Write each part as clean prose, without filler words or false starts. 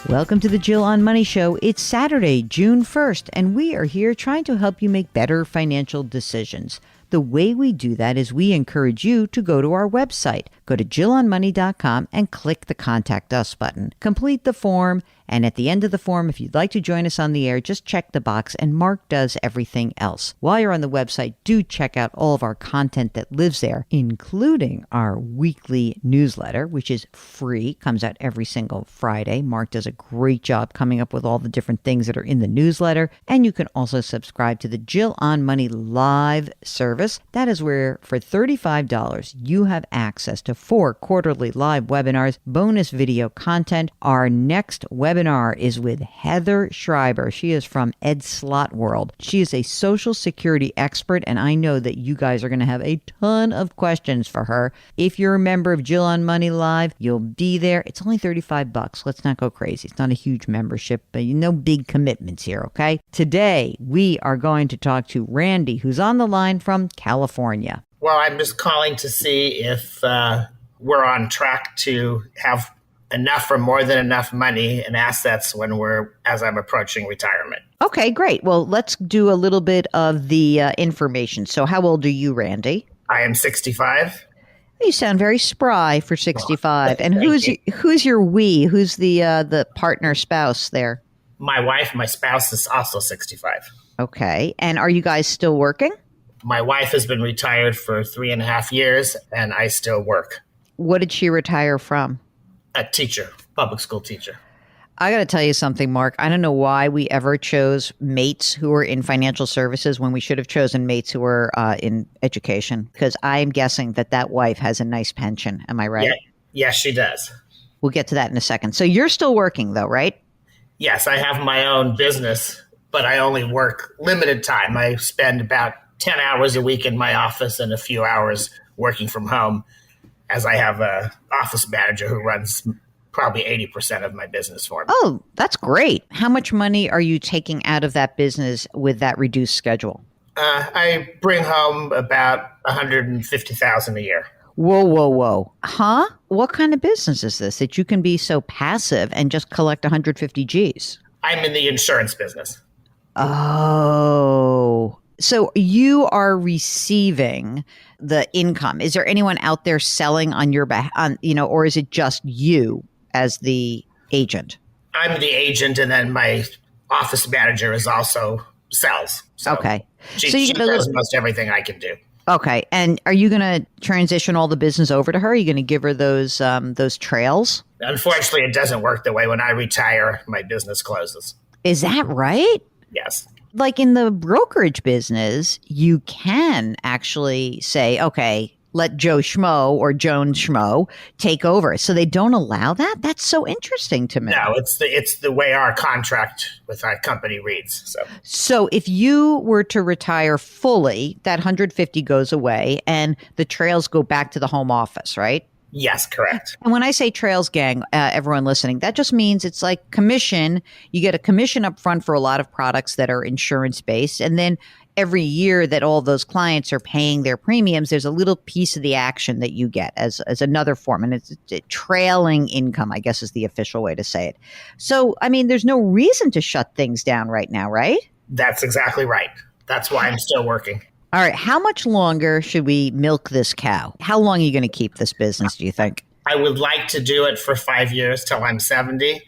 Welcome to the Jill on Money Show. It's Saturday, June 1st, and we are here trying to help you make better financial decisions. The way we do that is we encourage you to go to our website. Go to jillonmoney.com and click the Contact Us button. Complete the form, and at the end of the form, if you'd like to join us on the air, just check the box, and Mark does everything else. While you're on the website, do check out all of our content that lives there, including our weekly newsletter, which is free, comes out every single Friday. Mark does a great job coming up with all the different things that are in the newsletter, and you can also subscribe to the Jill on Money live service. That is where, for $35, you have access to 4 quarterly live webinars, bonus video content. Our next webinar is with Heather Schreiber. She is from Ed Slott World. She is a Social Security expert, and I know that you guys are going to have a ton of questions for her. If you're a member of Jill on Money Live, you'll be there. It's only $35. Let's not go crazy. It's not a huge membership, but no big commitments here, okay? Today, we are going to talk to Randy, who's on the line from California. Well, I'm just calling to see if we're on track to have enough or more than enough money and assets as I'm approaching retirement. Okay, great. Well, let's do a little bit of the information. So how old are you, Randy? I am 65. You sound very spry for 65. And who's your we? Who's the partner spouse there? My wife, my spouse, is also 65. Okay. And are you guys still working? My wife has been retired for 3.5 years, and I still work. What did she retire from? A teacher, public school teacher. I got to tell you something, Mark. I don't know why we ever chose mates who were in financial services when we should have chosen mates who were in education, because I'm guessing that wife has a nice pension. Am I right? Yeah. Yes, she does. We'll get to that in a second. So you're still working, though, right? Yes, I have my own business, but I only work limited time. I spend about 10 hours a week in my office and a few hours working from home, as I have an office manager who runs probably 80% of my business for me. Oh, that's great. How much money are you taking out of that business with that reduced schedule? I bring home about $150,000 a year. Whoa. Huh? What kind of business is this that you can be so passive and just collect 150 G's? I'm in the insurance business. Oh. So you are receiving the income. Is there anyone out there selling on your behalf, or is it just you as the agent? I'm the agent, and then my office manager is also sells. So okay. She does most everything I can do. Okay. And are you going to transition all the business over to her? Are you going to give her those trails? Unfortunately, it doesn't work that way. When I retire, my business closes. Is that right? Yes. Like in the brokerage business, you can actually say, okay, let Joe Schmo or Joan Schmo take over. So they don't allow that? That's so interesting to me. No, it's the way our contract with our company reads. So if you were to retire fully, that 150 goes away and the trails go back to the home office, right? Yes, correct. And when I say trails, gang, everyone listening, that just means it's like commission. You get a commission up front for a lot of products that are insurance based. And then every year that all those clients are paying their premiums, there's a little piece of the action that you get as another form. And it's trailing income, I guess is the official way to say it. So, I mean, there's no reason to shut things down right now, right? That's exactly right. That's why I'm still working. All right. How much longer should we milk this cow? How long are you going to keep this business, do you think? I would like to do it for 5 years till I'm 70,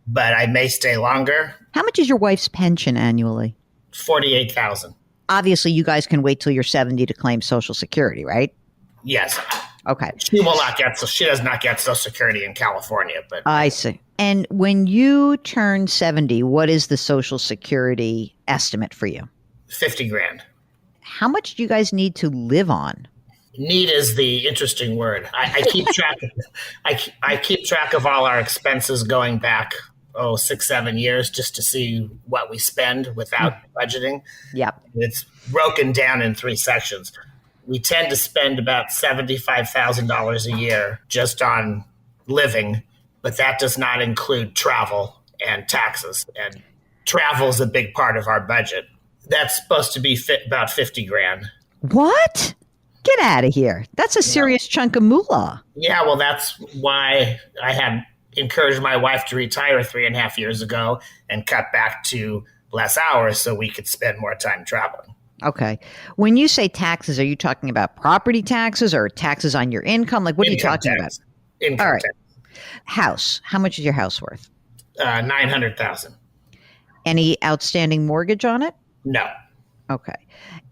but I may stay longer. How much is your wife's pension annually? $48,000. Obviously, you guys can wait till you're 70 to claim Social Security, right? Yes. Okay. She does not get Social Security in California, but I see. And when you turn 70, what is the Social Security estimate for you? $50,000. How much do you guys need to live on? Need is the interesting word. I keep track. I keep track of all our expenses going back 6-7 years just to see what we spend without budgeting. Yep. It's broken down in 3 sections. We tend to spend about $75,000 a year just on living, but that does not include travel and taxes. And travel is a big part of our budget. That's supposed to be about $50,000. What? Get out of here. That's a serious chunk of moolah. Yeah, well, that's why I had encouraged my wife to retire 3.5 years ago and cut back to less hours so we could spend more time traveling. Okay. When you say taxes, are you talking about property taxes or taxes on your income? Like, what are you talking about? Income All right. tax. House. How much is your house worth? 900,000. Any outstanding mortgage on it? No. Okay.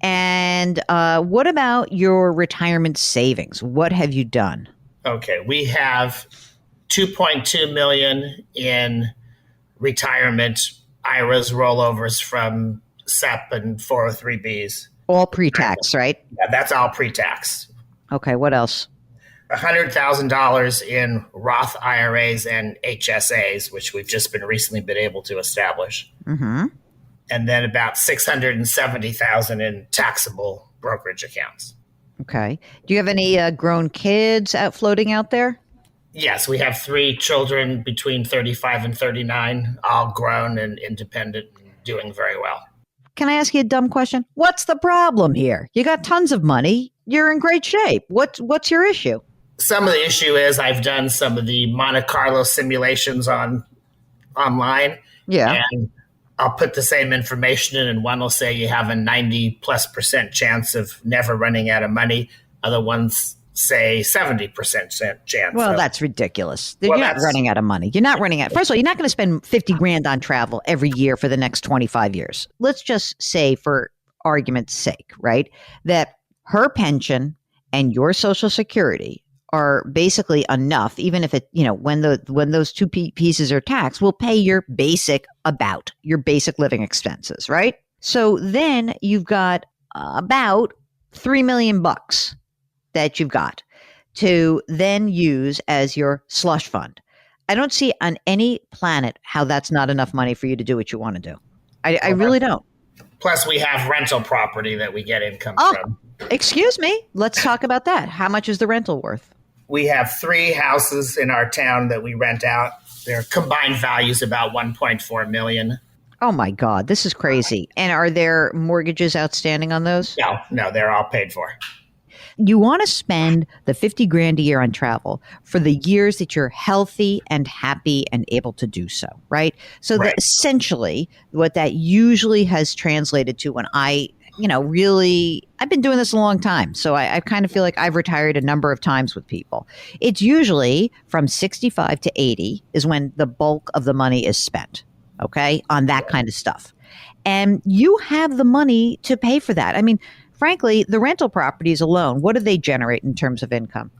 And what about your retirement savings? What have you done? Okay. We have 2.2 million in retirement IRAs rollovers from SEP and 403Bs. All pre-tax, right? Yeah, that's all pre-tax. Okay. What else? $100,000 in Roth IRAs and HSAs, which we've just recently been able to establish. Mm-hmm. And then about 670,000 in taxable brokerage accounts. Okay. Do you have any grown kids out floating out there? Yes, we have 3 children between 35 and 39, all grown and independent and doing very well. Can I ask you a dumb question? What's the problem here? You got tons of money. You're in great shape. What's your issue? Some of the issue is I've done some of the Monte Carlo simulations online. Yeah. And I'll put the same information in, and one will say you have a 90+% chance of never running out of money. Other ones say 70% chance. Well, that's ridiculous. Well, You're not running out of money. You're not running out. First of all, you're not going to spend 50 grand on travel every year for the next 25 years. Let's just say, for argument's sake, right, that her pension and your Social Security are basically enough, even if it, when those two pieces are taxed, will pay your basic living expenses, right? So then you've got about $3 million that you've got to then use as your slush fund. I don't see on any planet how that's not enough money for you to do what you want to do. I really don't. Plus, we have rental property that we get income from. Excuse me. Let's talk about that. How much is the rental worth? We have 3 houses in our town that we rent out. Their combined value is about $1.4 million. Oh my God, this is crazy. And are there mortgages outstanding on those? No, they're all paid for. You want to spend the 50 grand a year on travel for the years that you're healthy and happy and able to do so, right? So Right. that essentially what that usually has translated to when I've been doing this a long time. So I kind of feel like I've retired a number of times with people. It's usually from 65 to 80 is when the bulk of the money is spent, okay, on that kind of stuff. And you have the money to pay for that. I mean, frankly, the rental properties alone, what do they generate in terms of income?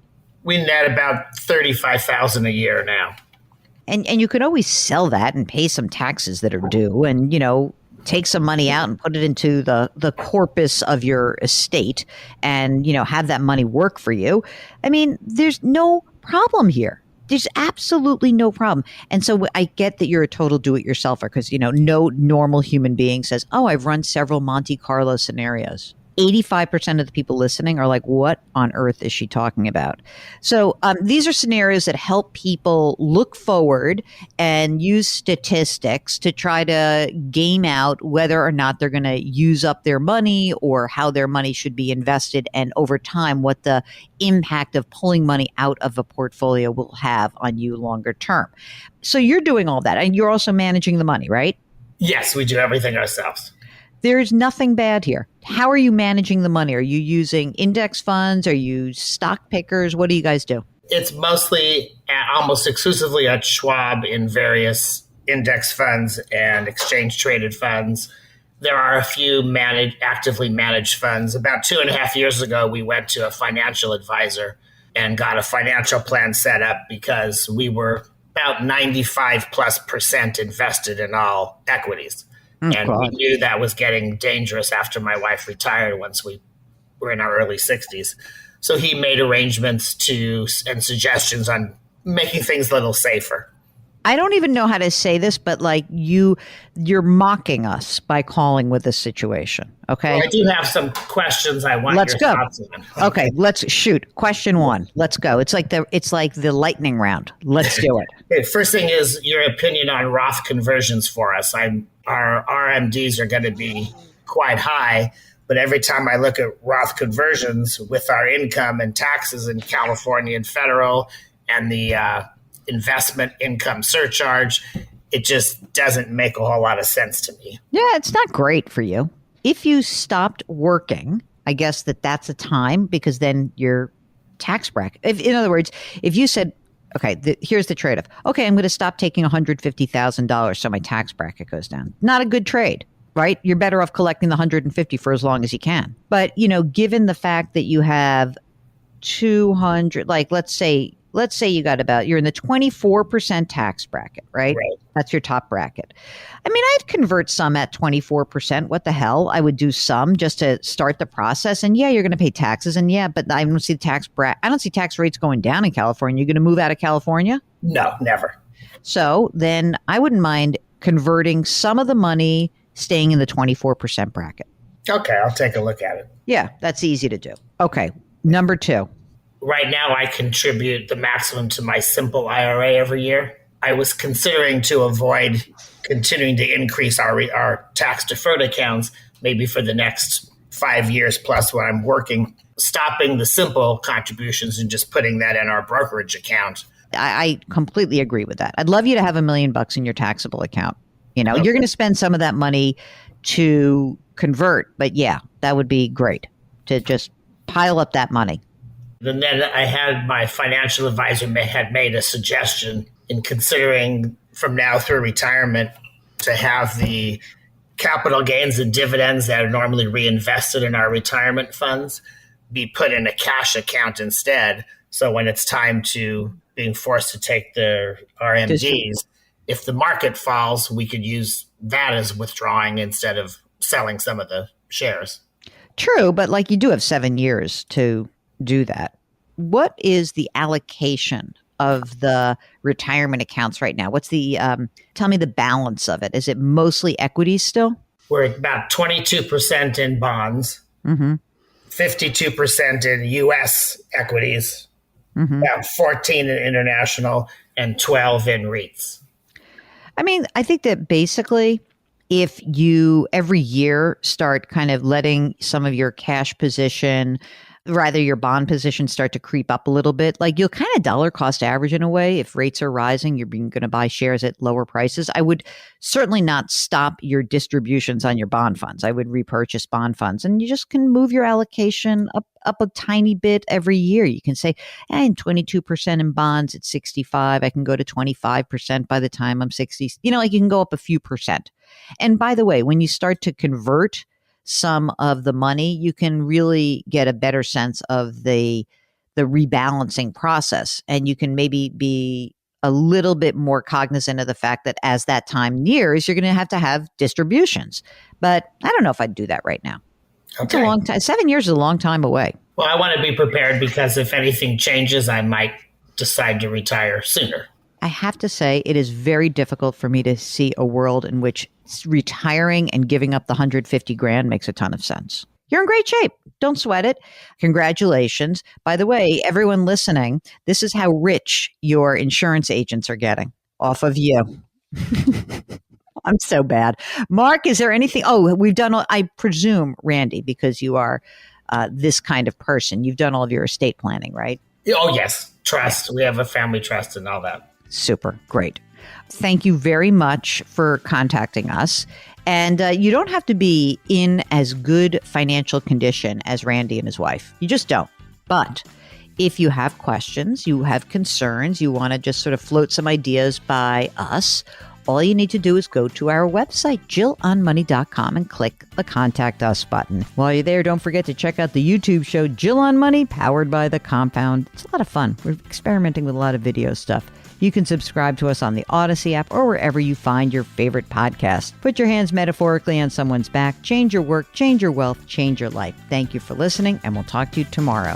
We net about $35,000 a year now. And you could always sell that and pay some taxes that are due and, take some money out and put it into the corpus of your estate and, have that money work for you. I mean, there's no problem here. There's absolutely no problem. And so I get that you're a total do-it-yourselfer because, no normal human being says, oh, I've run several Monte Carlo scenarios. 85% of the people listening are like, what on earth is she talking about? So these are scenarios that help people look forward and use statistics to try to game out whether or not they're going to use up their money or how their money should be invested. And over time, what the impact of pulling money out of a portfolio will have on you longer term. So you're doing all that and you're also managing the money, right? Yes, we do everything ourselves. There's nothing bad here. How are you managing the money? Are you using index funds? Are you stock pickers? What do you guys do? It's mostly almost exclusively at Schwab in various index funds and exchange traded funds. There are a few actively managed funds. About 2.5 years ago, we went to a financial advisor and got a financial plan set up because we were about 95+% invested in all equities. And we knew that was getting dangerous after my wife retired once we were in our early 60s. So he made arrangements and suggestions on making things a little safer. I don't even know how to say this, but like you're mocking us by calling with this situation. Okay. Well, I do have some questions I want Let's your go. thoughts on. Okay, let's shoot. Question 1. Let's go. It's like the lightning round. Let's do it. Okay, first thing is your opinion on Roth conversions for us. Our RMDs are going to be quite high, but every time I look at Roth conversions with our income and taxes in California and federal and the investment income surcharge. It just doesn't make a whole lot of sense to me. Yeah, it's not great for you. If you stopped working, I guess that's a time because then your tax bracket. In other words, if you said, okay, here's the trade-off. Okay, I'm going to stop taking $150,000 so my tax bracket goes down. Not a good trade, right? You're better off collecting the 150 for as long as you can. But, given the fact that you have 200, like let's say you're in the 24% tax bracket, right? Right. That's your top bracket. I mean, I'd convert some at 24%. What the hell? I would do some just to start the process. And yeah, you're going to pay taxes. And yeah, but I don't see I don't see tax rates going down in California. You're going to move out of California? No, never. So then I wouldn't mind converting some of the money staying in the 24% bracket. Okay, I'll take a look at it. Yeah, that's easy to do. Okay, number 2. Right now, I contribute the maximum to my simple IRA every year. I was considering to avoid continuing to increase our tax deferred accounts, maybe for the next 5 years plus when I'm working, stopping the simple contributions and just putting that in our brokerage account. I completely agree with that. I'd love you to have $1 million in your taxable account. Okay. You're going to spend some of that money to convert, but yeah, that would be great to just pile up that money. And then I had my financial advisor had made a suggestion in considering from now through retirement to have the capital gains and dividends that are normally reinvested in our retirement funds be put in a cash account instead. So when it's time to being forced to take the RMDs, if the market falls, we could use that as withdrawing instead of selling some of the shares. True, but you do have 7 years to do that. What is the allocation of the retirement accounts right now? What's tell me the balance of it. Is it mostly equities still? We're at about 22% in bonds, 52% in U.S. equities, about 14 in international, and 12 in REITs. I mean, I think that basically if you every year start kind of letting some of your cash position, rather your bond position start to creep up a little bit, you'll kind of dollar cost average in a way. If rates are rising, you're going to buy shares at lower prices. I would certainly not stop your distributions on your bond funds. I would repurchase bond funds, and you just can move your allocation up a tiny bit every year. You can say, I'm 22% in bonds at 65. I can go to 25% by the time I'm 60. You can go up a few percent. And by the way, when you start to convert some of the money, you can really get a better sense of the rebalancing process. And you can maybe be a little bit more cognizant of the fact that as that time nears, you're going to have distributions. But I don't know if I'd do that right now. Okay. It's a long time. 7 years is a long time away. Well, I want to be prepared because if anything changes, I might decide to retire sooner. I have to say, it is very difficult for me to see a world in which retiring and giving up the $150,000 makes a ton of sense. You're in great shape. Don't sweat it. Congratulations. By the way, everyone listening, this is how rich your insurance agents are getting off of you. I'm so bad. Mark, is there anything? Oh, we've done, I presume, Randy, because you are this kind of person, you've done all of your estate planning, right? Oh, yes. Trust. We have a family trust and all that. Super. Great. Thank you very much for contacting us. And you don't have to be in as good financial condition as Randy and his wife. You just don't. But if you have questions, you have concerns, you want to just sort of float some ideas by us, all you need to do is go to our website, JillOnMoney.com, and click the Contact Us button. While you're there, don't forget to check out the YouTube show, Jill on Money, powered by The Compound. It's a lot of fun. We're experimenting with a lot of video stuff. You can subscribe to us on the Odyssey app or wherever you find your favorite podcast. Put your hands metaphorically on someone's back, change your work, change your wealth, change your life. Thank you for listening, and we'll talk to you tomorrow.